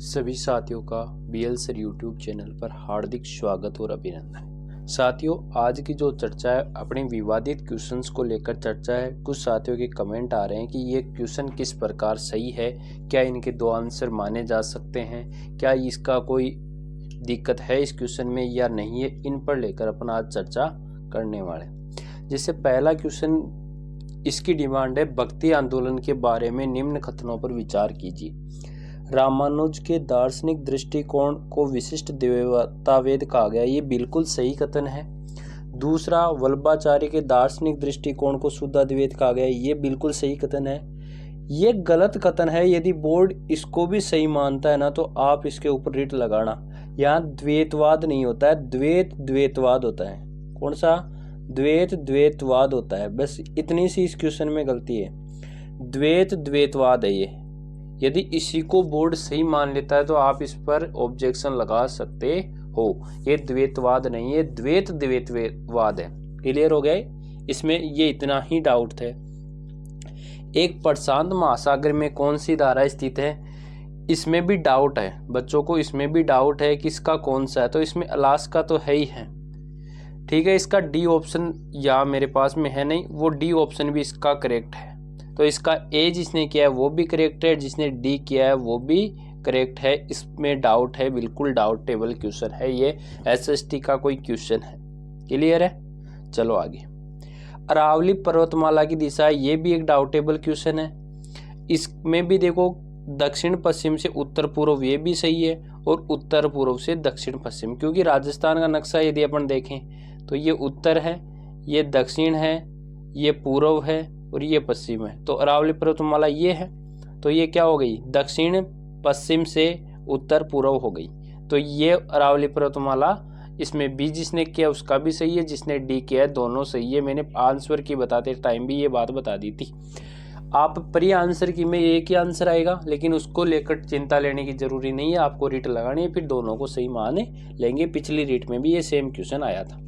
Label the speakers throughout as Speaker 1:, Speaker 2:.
Speaker 1: सभी साथियों का बीएल सर यूट्यूब चैनल पर हार्दिक स्वागत और अभिनंदन। साथियों, आज की जो चर्चा है अपने विवादित क्वेश्चंस को लेकर चर्चा है। कुछ साथियों के कमेंट आ रहे हैं कि ये क्वेश्चन किस प्रकार सही है, क्या इनके दो आंसर माने जा सकते हैं, क्या इसका कोई दिक्कत है इस क्वेश्चन में या नहीं है, इन पर लेकर अपना आज चर्चा करने वाले। जैसे पहला क्वेश्चन, इसकी डिमांड है भक्ति आंदोलन के बारे में निम्न कथनों पर विचार कीजिए। रामानुज के दार्शनिक दृष्टिकोण को विशिष्ट देवतावेद कहा गया, ये बिल्कुल सही कथन है। दूसरा, वल्लभाचार्य के दार्शनिक दृष्टिकोण को शुद्धाद्वैत कहा गया, ये बिल्कुल सही कथन है। ये गलत कथन है। यदि बोर्ड इसको भी सही मानता है ना तो आप इसके ऊपर रिट लगाना। यहाँ द्वैतवाद नहीं होता है, द्वैतवाद होता है। कौन सा? द्वैतवाद होता है। बस इतनी सी इस क्वेश्चन में गलती है, द्वैतवाद है ये। यदि इसी को बोर्ड सही मान लेता है तो आप इस पर ऑब्जेक्शन लगा सकते हो। ये द्वैतवाद नहीं है, द्वैतवाद है। क्लियर हो गया? इसमें ये इतना ही डाउट था। एक प्रशांत महासागर में कौन सी धारा स्थित है, इसमें भी डाउट है बच्चों को, इसमें भी डाउट है कि इसका कौन सा है। तो इसमें अलास्का तो है ही है, ठीक है। इसका डी ऑप्शन या मेरे पास में है नहीं, वो डी ऑप्शन भी इसका करेक्ट है। तो इसका ए जिसने किया है वो भी करेक्ट है, जिसने डी किया है वो भी करेक्ट है। इसमें डाउट है, बिल्कुल डाउटेबल क्वेश्चन है ये, एसएसटी का कोई क्वेश्चन है। क्लियर है? चलो आगे। अरावली पर्वतमाला की दिशा, ये भी एक डाउटेबल क्वेश्चन है। इसमें भी देखो दक्षिण पश्चिम से उत्तर पूर्व, ये भी सही है, और उत्तर पूर्व से दक्षिण पश्चिम, क्योंकि राजस्थान का नक्शा यदि अपन देखें तो ये उत्तर है, ये दक्षिण है, ये पूर्व है और ये पश्चिम है। तो अरावली पर्वतमाला ये है, तो ये क्या हो गई? दक्षिण पश्चिम से उत्तर पूर्व हो गई। तो ये अरावली पर्वतमाला, इसमें बी जिसने किया उसका भी सही है, जिसने डी किया है दोनों सही है। मैंने आंसर की बताते टाइम भी ये बात बता दी थी। आप प्री आंसर की में एक ही आंसर आएगा, लेकिन उसको लेकर चिंता लेने की जरूरी नहीं है। आपको रीट लगानी है, फिर दोनों को सही मान लेंगे। पिछली रीट में भी ये सेम क्वेश्चन आया था।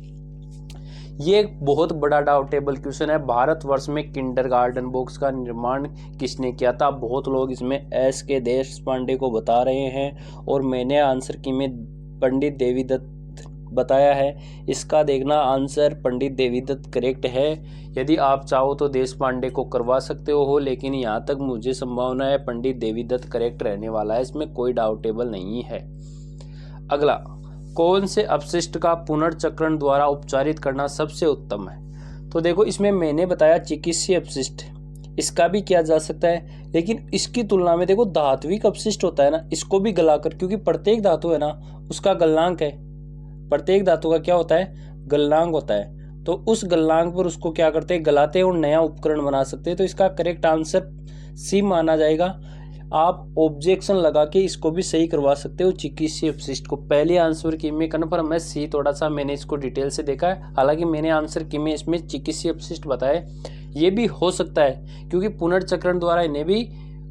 Speaker 1: ये एक बहुत बड़ा डाउटेबल क्वेश्चन है। भारतवर्ष में किंडरगार्टन बॉक्स का निर्माण किसने किया था? बहुत लोग इसमें एस के देशपांडे को बता रहे हैं, और मैंने आंसर की में पंडित देवीदत्त बताया है। इसका देखना, आंसर पंडित देवीदत्त करेक्ट है। यदि आप चाहो तो देशपांडे को करवा सकते हो, लेकिन यहाँ तक मुझे संभावना है पंडित देवीदत्त करेक्ट रहने वाला है, इसमें कोई डाउटेबल नहीं है। अगला, कौन से अपशिष्ट का पुनर्चक्रण द्वारा उपचारित करना सबसे उत्तम है? तो देखो इसमें मैंने बताया चिकित्सीय अपशिष्ट, इसका भी किया जा सकता है, लेकिन इसकी तुलना में देखो धात्विक अपशिष्ट होता है ना, इसको भी गलाकर, क्योंकि प्रत्येक धातु है ना उसका गलनांक है। प्रत्येक धातु का क्या होता है? गलनांक होता है। तो उस गलनांक पर उसको क्या करते हैं? गलाते हैं और नया उपकरण बना सकते हैं। तो इसका करेक्ट आंसर सी माना जाएगा। आप ऑब्जेक्शन लगा के इसको भी सही करवा सकते हो, चिकित्सीय अपशिष्ट को। पहले आंसर की में कन्फर्म है सी, थोड़ा सा मैंने इसको डिटेल से देखा है, हालांकि मैंने आंसर की में इसमें चिकित्सीय अपशिष्ट बताए। ये भी हो सकता है क्योंकि पुनर्चक्रण द्वारा इन्हें भी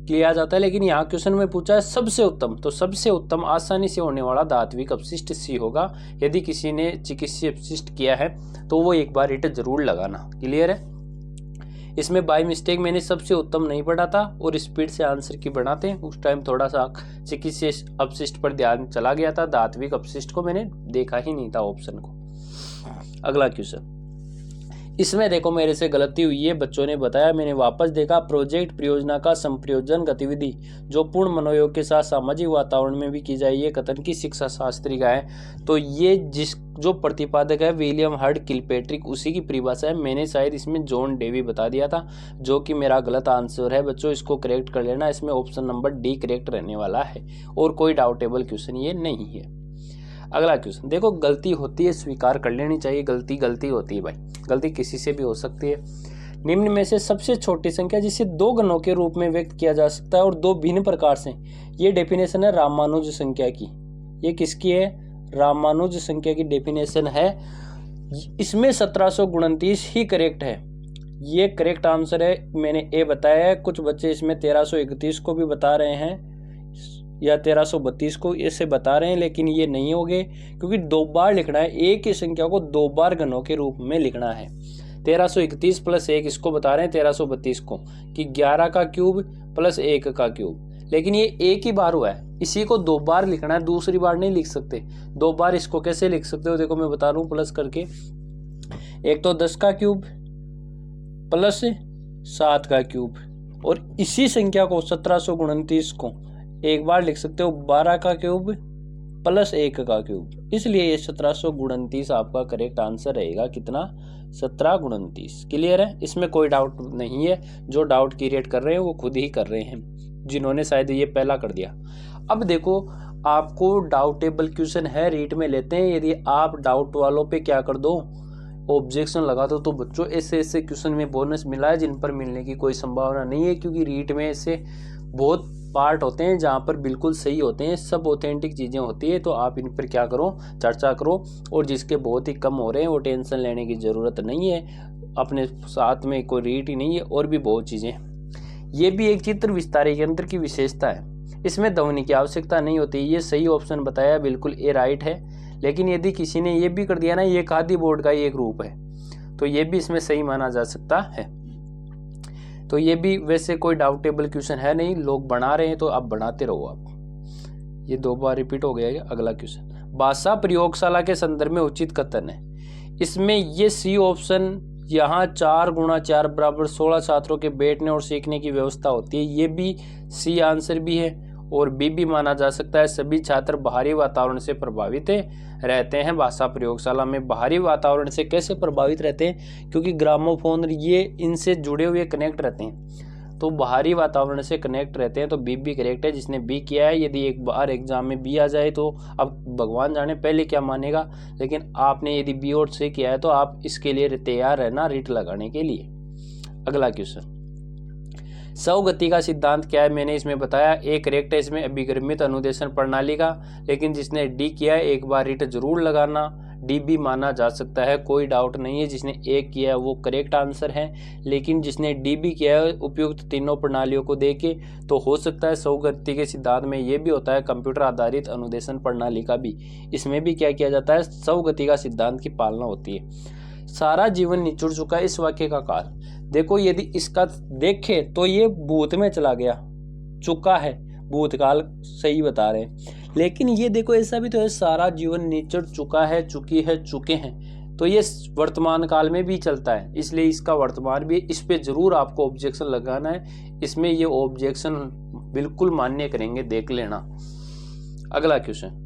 Speaker 1: किया जाता है, लेकिन यहाँ क्वेश्चन में पूछा है सबसे उत्तम, तो सबसे उत्तम आसानी से होने वाला धात्विक अपशिष्ट सी होगा। यदि किसी ने चिकित्सीय अपशिष्ट किया है तो वो एक बार रिट जरूर लगाना। क्लियर है? इसमें बाय मिस्टेक मैंने सबसे उत्तम नहीं पढ़ा था और स्पीड से आंसर की बढ़ाते हैं, उस टाइम थोड़ा सा चिकित्सीय अपशिष्ट पर ध्यान चला गया था, धात्विक अपशिष्ट को मैंने देखा ही नहीं था ऑप्शन को। अगला क्वेश्चन, इसमें देखो मेरे से गलती हुई है, बच्चों ने बताया, मैंने वापस देखा। प्रोजेक्ट परियोजना का संप्रयोजन गतिविधि जो पूर्ण मनोयोग के साथ सामाजिक वातावरण में भी की जाए, ये कथन की शिक्षा शास्त्री का है। तो ये जो प्रतिपादक है विलियम हर्ड किलपेट्रिक, उसी की परिभाषा है। मैंने शायद इसमें जॉन डेवी बता दिया था, जो कि मेरा गलत आंसर है। बच्चों इसको करेक्ट कर लेना, इसमें ऑप्शन नंबर डी करेक्ट रहने वाला है, और कोई डाउटेबल क्वेश्चन ये नहीं है। अगला क्वेश्चन देखो, गलती होती है स्वीकार कर लेनी चाहिए, गलती होती है भाई, गलती किसी से भी हो सकती है। निम्न में से सबसे छोटी संख्या जिसे दो गणों के रूप में व्यक्त किया जा सकता है और दो भिन्न प्रकार से, ये डेफिनेशन है रामानुज संख्या की। ये किसकी है? रामानुज संख्या की डेफिनेशन है। इसमें 1729 ही करेक्ट है, ये करेक्ट आंसर है। मैंने ए बताया है, कुछ बच्चे इसमें 1331 को भी बता रहे हैं या 1332 को ऐसे बता रहे हैं, लेकिन ये नहीं होंगे क्योंकि दो बार लिखना है। एक ही संख्या को दो बार घनों के रूप में लिखना है। 1331 प्लस 1 इसको बता रहे हैं 1332 को, कि 11 का क्यूब प्लस 1 का क्यूब, लेकिन ये एक ही बार हुआ है, इसी को 2 बार लिखना है, दूसरी बार नहीं लिख सकते। 2 बार इसको कैसे लिख सकते हो, देखो मैं बता रहा हूँ प्लस करके। एक तो 10 का क्यूब प्लस 7 का क्यूब, और इसी संख्या को 1729 को एक बार लिख सकते हो 12 का क्यूब प्लस 1 का क्यूब। इसलिए ये 1729 आपका करेक्ट आंसर रहेगा। कितना? 1729। क्लियर है, इसमें कोई डाउट नहीं है। जो डाउट क्रिएट कर रहे हैं वो खुद ही कर रहे हैं, जिन्होंने शायद ये पहला कर दिया। अब देखो, आपको डाउटेबल क्वेश्चन है, रीट में लेते हैं। यदि आप डाउट वालों पे क्या कर दो, ऑब्जेक्शन लगा दो, तो बच्चों ऐसे ऐसे क्वेश्चन में बोनस मिला है जिन पर मिलने की कोई संभावना नहीं है, क्योंकि रीट में ऐसे बहुत पार्ट होते हैं जहाँ पर बिल्कुल सही होते हैं, सब ऑथेंटिक चीज़ें होती है। तो आप इन पर क्या करो, चर्चा करो, और जिसके बहुत ही कम हो रहे हैं वो टेंशन लेने की ज़रूरत नहीं है। अपने साथ में कोई रीट ही नहीं है, और भी बहुत चीज़ें हैं। ये भी एक चित्र विस्तारक यंत्र की विशेषता है, इसमें ध्वनि की आवश्यकता नहीं होती। ये सही ऑप्शन बताया, बिल्कुल ए राइट है। लेकिन यदि किसी ने ये भी कर दिया ना, ये खादी बोर्ड का ही एक रूप है, तो ये भी इसमें सही माना जा सकता है। तो ये भी वैसे कोई डाउटेबल क्वेश्चन है नहीं, लोग बना रहे हैं तो आप बनाते रहो। आप ये 2 बार रिपीट हो गया है। अगला क्वेश्चन, भाषा प्रयोगशाला के संदर्भ में उचित कथन है। इसमें ये सी ऑप्शन, यहाँ 4 गुणा 4 बराबर 16 छात्रों के बैठने और सीखने की व्यवस्था होती है, ये भी सी आंसर भी है। और बी भी माना जा सकता है, सभी छात्र बाहरी वातावरण से प्रभावित रहते हैं। भाषा प्रयोगशाला में बाहरी वातावरण से कैसे प्रभावित रहते हैं, क्योंकि ग्रामोफोन ये इनसे जुड़े हुए कनेक्ट रहते हैं, तो बाहरी वातावरण से कनेक्ट रहते हैं। तो बी भी करेक्ट है, जिसने बी किया है। यदि एक बार एग्जाम में बी आ जाए तो अब भगवान जाने पहले क्या मानेगा, लेकिन आपने यदि बी और सी किया है तो आप इसके लिए तैयार रहना रीट लगाने के लिए। अगला क्वेश्चन, सौगति का सिद्धांत क्या है, मैंने इसमें बताया। एक करेक्ट है इसमें अभिगमित अनुदेशन प्रणाली का, लेकिन जिसने डी किया है एक बार रीट जरूर लगाना। डी भी माना जा सकता है, कोई डाउट नहीं है। जिसने ए किया है वो करेक्ट आंसर है, लेकिन जिसने डी भी किया है उपयुक्त तीनों प्रणालियों को देके, तो हो सकता है सौगति के सिद्धांत में ये भी होता है कंप्यूटर आधारित अनुदेशन प्रणाली का भी। इसमें भी क्या किया जाता है, सौगति का सिद्धांत की पालना होती है। सारा जीवन निचुड़ चुका है, इस वाक्य का काल देखो। यदि इसका देखे तो ये भूत में चला गया, चुका है, भूतकाल सही बता रहे हैं। लेकिन ये देखो ऐसा भी तो है, सारा जीवन निचड़ चुका है, चुकी है, चुके हैं, तो ये वर्तमान काल में भी चलता है, इसलिए इसका वर्तमान भी। इस पे जरूर आपको ऑब्जेक्शन लगाना है, इसमें ये ऑब्जेक्शन बिल्कुल मान्य करेंगे, देख लेना। अगला क्वेश्चन,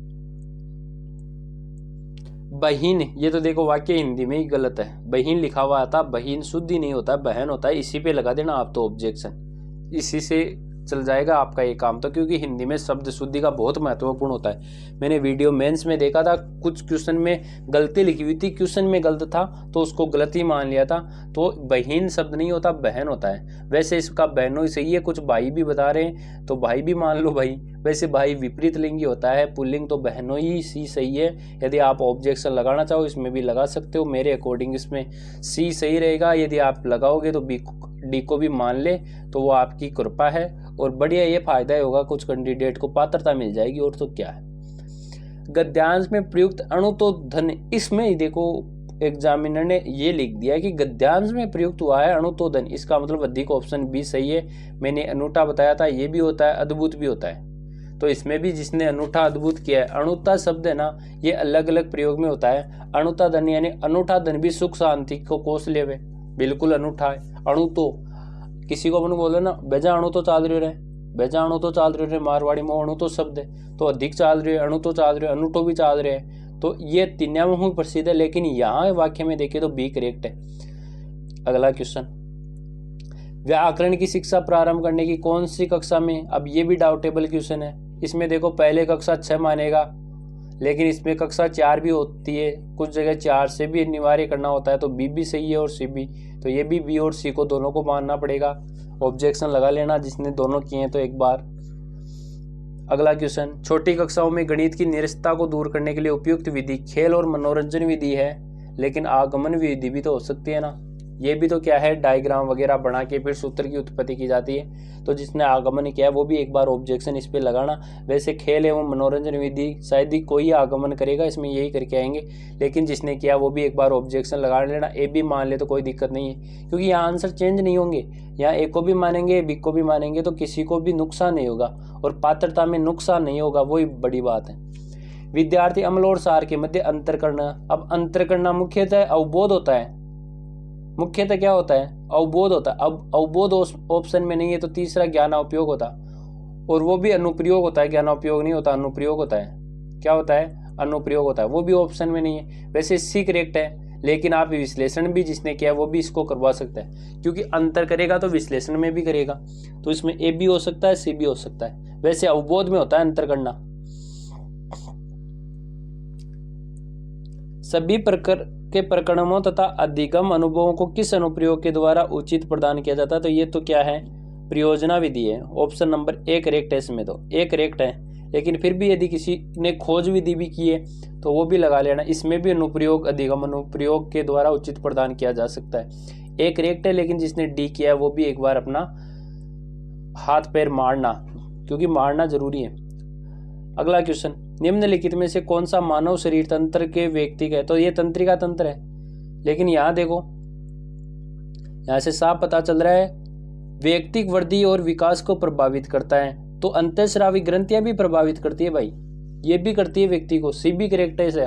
Speaker 1: बहीन, ये तो देखो वाक्य हिंदी में ही गलत है, बहीन लिखा हुआ था, बहीन शुद्ध ही नहीं होता, बहन होता है। इसी पे लगा देना आप तो ऑब्जेक्शन, इसी से चल जाएगा आपका ये काम तो, क्योंकि हिंदी में शब्द शुद्धि का बहुत महत्वपूर्ण होता है। मैंने वीडियो मेंस में देखा था, कुछ क्वेश्चन में गलती लिखी हुई थी, क्वेश्चन में गलत था तो उसको गलत ही मान लिया था। तो बहीन शब्द नहीं होता, बहन होता है। वैसे इसका बहनों ही सही है, कुछ भाई भी बता रहे हैं तो भाई भी मान लो भाई। वैसे भाई विपरीत लिंगी होता है, पुल्लिंग, तो बहनों ही सी सही है। यदि आप ऑब्जेक्शन लगाना चाहो इसमें भी लगा सकते हो, मेरे अकॉर्डिंग इसमें सी सही रहेगा। यदि आप लगाओगे तो बी डी को भी मान ले तो वो आपकी कृपा है, और बढ़िया ये फायदा ही होगा, कुछ कैंडिडेट को पात्रता मिल जाएगी, और तो क्या है। गद्यांश में प्रयुक्त अणु तो धन, इसमें ही देखो एग्जामिनर ने ये लिख दिया कि गद्यांश में प्रयुक्त हुआ है अणु तो धन, इसका मतलब अधिक ऑप्शन बी सही है। मैंने अनूठा बताया था, ये भी होता है, अद्भुत भी होता है, तो इसमें भी जिसने अनूठा अद्भुत किया है। अणुता शब्द है ना, ये अलग अलग प्रयोग में होता है। अणुता धन यानी अनूठा धन भी सुख शांति को कोस लेवे, बिल्कुल अनूठा है। अणु तो किसी को अपन बोले ना, बेजा अणु तो चाल रहे, बेजा अणु तो चाल रहे, मारवाड़ी में अणु तो शब्द है, तो अधिक चाल रहे, अणु तो चाल रहे, अनूठो भी चाल रहे हैं, तो ये तीनों में प्रसिद्ध है। लेकिन यहाँ वाक्य में देखे तो बी करेक्ट है। अगला क्वेश्चन, व्याकरण की शिक्षा प्रारंभ करने की कौन सी कक्षा में, अब ये भी डाउटेबल क्वेश्चन है। इसमें देखो पहले कक्षा 6 मानेगा, लेकिन इसमें कक्षा 4 भी होती है, कुछ जगह 4 से भी अनिवार्य करना होता है, तो बी भी सही है और सी भी, तो ये भी बी और सी को दोनों को मानना पड़ेगा। ऑब्जेक्शन लगा लेना जिसने दोनों किए हैं तो एक बार। अगला क्वेश्चन, छोटी कक्षाओं में गणित की निरस्तता को दूर करने के लिए उपयुक्त विधि खेल और मनोरंजन विधि है, लेकिन आगमन विधि भी तो हो सकती है ना। ये भी तो क्या है, डायग्राम वगैरह बना के फिर सूत्र की उत्पत्ति की जाती है, तो जिसने आगमन किया है वो भी एक बार ऑब्जेक्शन इस पे लगाना। वैसे खेल एवं मनोरंजन विधि शायद ही कोई आगमन करेगा, इसमें यही करके आएंगे, लेकिन जिसने किया वो भी एक बार ऑब्जेक्शन लगा लेना। ए भी मान ले तो कोई दिक्कत नहीं है, क्योंकि यहाँ आंसर चेंज नहीं होंगे, यहाँ ए को भी मानेंगे बी को भी मानेंगे, तो किसी को भी नुकसान नहीं होगा। और पात्रता में नुकसान नहीं होगा, वही बड़ी बात है। विद्यार्थी अम्ल और सार के मध्य अंतर करना। अब अंतर करना मुख्यतः अवबोध होता है। मुख्यतः क्या होता है? अवबोध होता है। अब अवबोध ऑप्शन में नहीं है तो तीसरा ज्ञानोपयोग होता, और वो भी अनुप्रयोग होता है, ज्ञानोपयोग नहीं होता, अनुप्रयोग होता है। क्या होता है? अनुप्रयोग होता है, वो भी ऑप्शन में नहीं है। वैसे सी करेक्ट है, लेकिन आप विश्लेषण भी जिसने किया वो भी इसको करवा सकता है, क्योंकि अंतर करेगा तो विश्लेषण में भी करेगा, तो इसमें ए भी हो सकता है, सी भी हो सकता है। वैसे अवबोध में होता है अंतर करना। सभी प्रकार के प्रकरणों तथा अधिगम अनुभवों को किस अनुप्रयोग के द्वारा उचित प्रदान किया जाता है? तो ये तो क्या है? प्रयोजना विधि है। ऑप्शन नंबर ए करेक्ट है, इसमें तो ए करेक्ट है, लेकिन फिर भी यदि किसी ने खोज विधि भी की है तो वो भी लगा लेना। इसमें भी अनुप्रयोग अधिगम अनुप्रयोग के द्वारा उचित प्रदान किया जा सकता है। ए करेक्ट है, लेकिन जिसने डी किया है वो भी एक बार अपना हाथ पैर मारना, क्योंकि मारना जरूरी है। अगला क्वेश्चन, निम्नलिखित में से कौन सा मानव शरीर तंत्र के व्यक्तिक है? तो ये तंत्रिका तंत्र है, लेकिन यहाँ देखो, यहाँ से साफ पता चल रहा है व्यक्तिक वृद्धि और विकास को प्रभावित करता है, तो अंतःस्रावी ग्रंथियां भी प्रभावित करती है भाई, ये भी करती है व्यक्ति को। सी भी करेक्ट है इसे,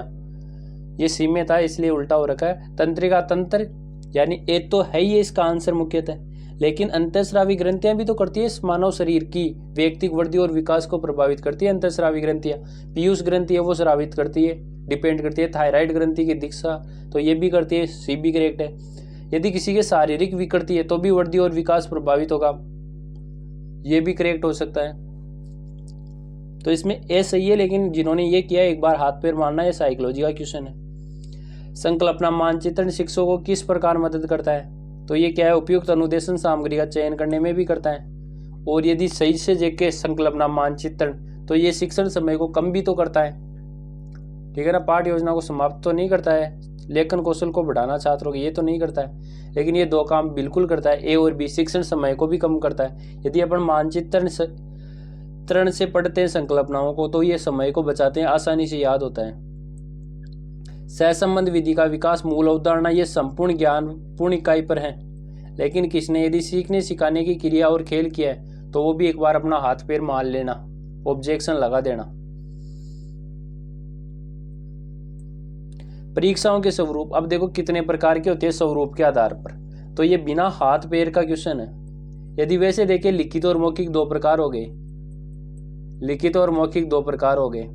Speaker 1: ये सी में था इसलिए उल्टा हो रखा है। तंत्रिका तंत्र यानी ए तो है ही इसका आंसर मुख्यतः, लेकिन अंतःस्रावी ग्रंथियां भी तो करती है इस मानव शरीर की व्यक्तिक वृद्धि और विकास को प्रभावित करती है। अंतःस्रावी ग्रंथियां, पीयूष ग्रंथि है वो स्रावित करती है, डिपेंड करती है। थायराइड ग्रंथि की दीक्षा तो ये भी करती है, सी भी करेक्ट है। यदि किसी के शारीरिक विकृति है तो भी वृद्धि और विकास प्रभावित होगा, ये भी करेक्ट हो सकता है। तो इसमें ए सही है, लेकिन जिन्होंने ये किया एक बार हाथ पैर मारना, ये साइकोलॉजी का क्वेश्चन है। संकल्पना मानचित्रण शिक्षकों को किस प्रकार मदद करता है? तो ये क्या है? उपयुक्त अनुदेशन सामग्री का चयन करने में भी करता है, और यदि सही से देखे संकल्पना मानचित्रण तो ये शिक्षण समय को कम भी तो करता है, ठीक है ना। पाठ योजना को समाप्त तो नहीं करता है, लेखन कौशल को बढ़ाना छात्रों के ये तो नहीं करता है, लेकिन ये दो काम बिल्कुल करता है, ए और बी। शिक्षण समय को भी कम करता है। यदि अपन मानचित्रण से पढ़ते हैं संकल्पनाओं को तो ये समय को बचाते हैं, आसानी से याद होता है। सहसंबंध विधि का विकास मूल अवधारणा ये संपूर्ण ज्ञान पूर्ण इकाई पर है, लेकिन किसने यदि सीखने सिखाने की क्रिया और खेल किया है तो वो भी एक बार अपना हाथ पैर मार लेना, ऑब्जेक्शन लगा देना। परीक्षाओं के स्वरूप, अब देखो कितने प्रकार के होते हैं स्वरूप के आधार पर, तो ये बिना हाथ पैर का क्वेश्चन है। यदि वैसे देखें लिखित और मौखिक दो प्रकार हो गए, लिखित और मौखिक दो प्रकार हो गए,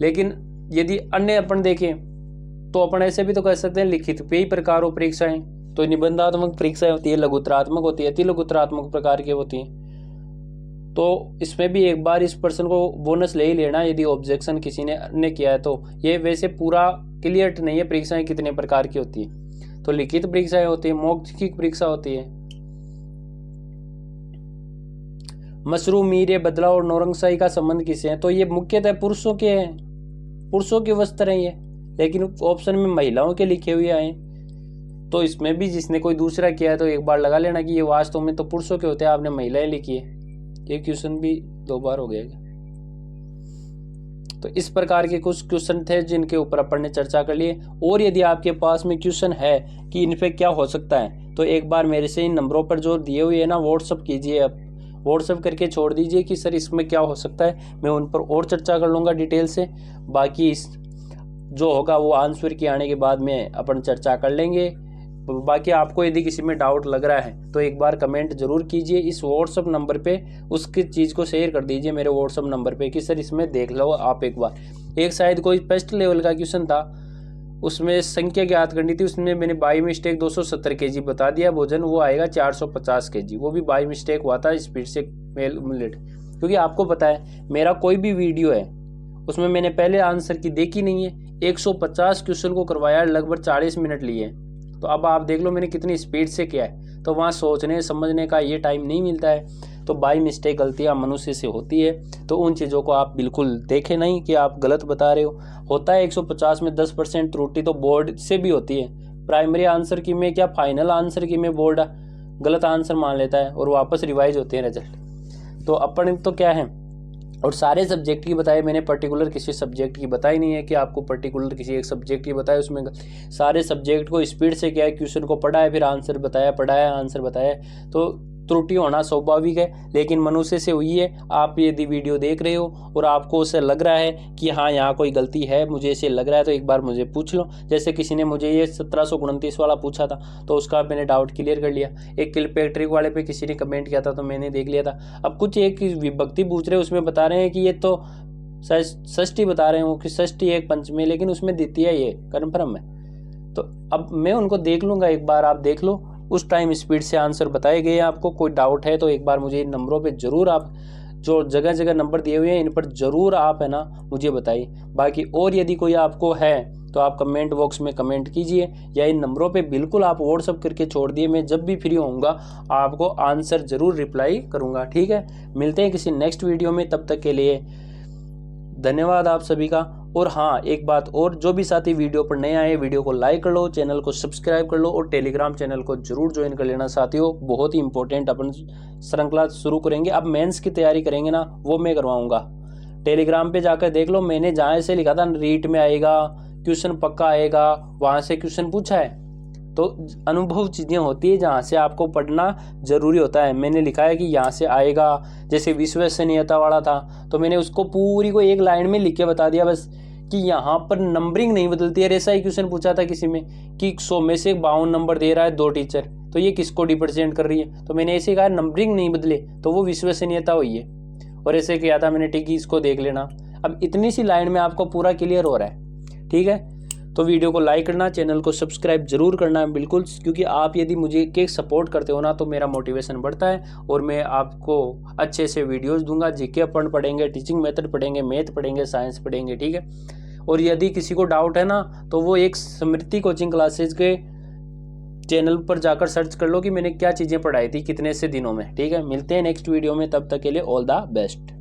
Speaker 1: लेकिन यदि अन्य अपन देखें तो अपन ऐसे भी तो कह सकते हैं लिखित पे ही प्रकार हो परीक्षाएं, तो निबंधात्मक परीक्षाएं होती है, लघुत्तरात्मक होती है, अति लघुत्तरात्मक प्रकार की होती है। तो इसमें भी एक बार इस पर्सन को बोनस ले ही लेना यदि ऑब्जेक्शन किसी ने किया है तो। ये वैसे पूरा क्लियर नहीं है परीक्षाएं कितने प्रकार की होती है, तो लिखित परीक्षाएं होती है, मौखिक परीक्षा होती है। मशरूम, मीर, बदलाव और नौरंगशाही का संबंध किससे है? तो ये मुख्यतः पुरुषों के हैं, पुरुषों के वस्त्र हैं ये, लेकिन ऑप्शन में महिलाओं के लिखे हुए आए, तो इसमें भी जिसने कोई दूसरा किया है तो एक बार लगा लेना कि ये वास्तव में तो पुरुषों के होते हैं, आपने महिलाएं लिखी है। ये क्वेश्चन भी दो बार हो गया। तो इस प्रकार के कुछ क्वेश्चन थे जिनके ऊपर अपन ने चर्चा कर लिए, और यदि आपके पास में क्वेश्चन है कि इन पे क्या हो सकता है तो एक बार मेरे से इन नंबरों पर जो दिए हुए है ना व्हाट्सअप कीजिए, आप व्हाट्सअप करके छोड़ दीजिए कि सर इसमें क्या हो सकता है, मैं उन पर और चर्चा कर लूँगा डिटेल से। बाकी जो होगा वो आंसर के आने के बाद में अपन चर्चा कर लेंगे। बाकी आपको यदि किसी में डाउट लग रहा है तो एक बार कमेंट जरूर कीजिए इस व्हाट्सअप नंबर पे, उसकी चीज़ को शेयर कर दीजिए मेरे व्हाट्सअप नंबर पे कि सर इसमें देख लो आप एक बार। एक शायद कोई फर्स्ट लेवल का क्वेश्चन था, उसमें संख्या ज्ञात करनी थी, उसमें मैंने बाई मिस्टेक 270 kg बता दिया भोजन, वो आएगा 450 kg, वो भी बाई मिस्टेक हुआ था स्पीड से मिनट। क्योंकि आपको पता है मेरा कोई भी वीडियो है उसमें मैंने पहले आंसर की देखी नहीं है, 150 क्वेश्चन को करवाया, लगभग 40 मिनट लिए। तो अब आप देख लो मैंने कितनी स्पीड से किया है, तो वहाँ सोचने समझने का ये टाइम नहीं मिलता है। तो बाई मिस्टेक गलतियाँ मनुष्य से होती है, तो उन चीज़ों को आप बिल्कुल देखें नहीं कि आप गलत बता रहे हो। होता है 150 में 10% त्रुटि तो बोर्ड से भी होती है। प्राइमरी आंसर की में क्या फाइनल आंसर की में बोर्ड गलत आंसर मान लेता है और वापस रिवाइज होते हैं रिजल्ट। तो अपन तो क्या है, और सारे सब्जेक्ट की बताए मैंने, पर्टिकुलर किसी सब्जेक्ट की बताई नहीं है कि आपको पर्टिकुलर किसी एक सब्जेक्ट की बताया। उसमें सारे सब्जेक्ट को स्पीड से क्या है क्वेश्चन को पढ़ा है, फिर आंसर बताया, पढ़ाया आंसर बताया। तो त्रुटि होना स्वाभाविक है, लेकिन मनुष्य से हुई है। आप यदि वीडियो देख रहे हो और आपको उससे लग रहा है कि हाँ यहाँ कोई गलती है, मुझे ऐसे लग रहा है, तो एक बार मुझे पूछ लो। जैसे किसी ने मुझे ये 1729 वाला पूछा था, तो उसका मैंने डाउट क्लियर कर लिया। एक किलपैट्रिक वाले पे किसी ने कमेंट किया था, तो मैंने देख लिया था। अब कुछ एक विभक्ति पूछ रहे, उसमें बता रहे हैं कि ये तो षष्ठी बता रहे हो कि षष्ठी एक पंचमी, लेकिन उसमें द्वितीय ये कन्फर्म है। तो अब मैं उनको देख लूँगा, एक बार आप देख लो। उस टाइम स्पीड से आंसर बताए गए हैं। आपको कोई डाउट है तो एक बार मुझे इन नंबरों पे ज़रूर, आप जो जगह जगह नंबर दिए हुए हैं इन पर ज़रूर आप है ना मुझे बताइए। बाकी और यदि कोई आपको है तो आप कमेंट बॉक्स में कमेंट कीजिए, या इन नंबरों पे बिल्कुल आप व्हाट्सअप करके छोड़ दिए। मैं जब भी फ्री होऊंगा आपको आंसर ज़रूर रिप्लाई करूँगा, ठीक है। मिलते हैं किसी नेक्स्ट वीडियो में, तब तक के लिए धन्यवाद आप सभी का। और हाँ, एक बात और, जो भी साथी वीडियो पर नए आए, वीडियो को लाइक कर लो, चैनल को सब्सक्राइब कर लो और टेलीग्राम चैनल को जरूर ज्वाइन कर लेना साथियों। बहुत ही इंपॉर्टेंट अपन श्रृंखला शुरू करेंगे। अब मेंस की तैयारी करेंगे ना, वो मैं करवाऊंगा। टेलीग्राम पे जाकर देख लो, मैंने जहाँ से लिखा था रीट में आएगा, क्वेश्चन पक्का आएगा, वहाँ से क्वेश्चन पूछा है। तो अनुभव चीज़ें होती है जहाँ से आपको पढ़ना जरूरी होता है। मैंने लिखा है कि यहाँ से आएगा, जैसे विश्वसनीयता वाला था, तो मैंने उसको पूरी को एक लाइन में लिख के बता दिया बस, कि यहाँ पर नंबरिंग नहीं बदलती है। ऐसा ही क्वेश्चन पूछा था किसी में कि 100 में से 52 नंबर दे रहा है 2 टीचर, तो ये किसको रिप्रेजेंट कर रही है। तो मैंने ऐसे कहा नंबरिंग नहीं बदले तो वो विश्वसनीयता हुई है। और ऐसे किया था मैंने, ठीक है इसको देख लेना। अब इतनी सी लाइन में आपको पूरा क्लियर हो रहा है, ठीक है। तो वीडियो को लाइक करना, चैनल को सब्सक्राइब जरूर करना है बिल्कुल, क्योंकि आप यदि मुझे के सपोर्ट करते हो ना तो मेरा मोटिवेशन बढ़ता है और मैं आपको अच्छे से वीडियोस दूंगा। जीके अपन पढ़ेंगे, टीचिंग मेथड पढ़ेंगे, मैथ पढ़ेंगे, साइंस पढ़ेंगे, ठीक है। और यदि किसी को डाउट है ना तो वो एक स्मृति कोचिंग क्लासेज के चैनल पर जाकर सर्च कर लो कि मैंने क्या चीज़ें पढ़ाई थी कितने से दिनों में, ठीक है। मिलते हैं नेक्स्ट वीडियो में, तब तक के लिए ऑल द बेस्ट।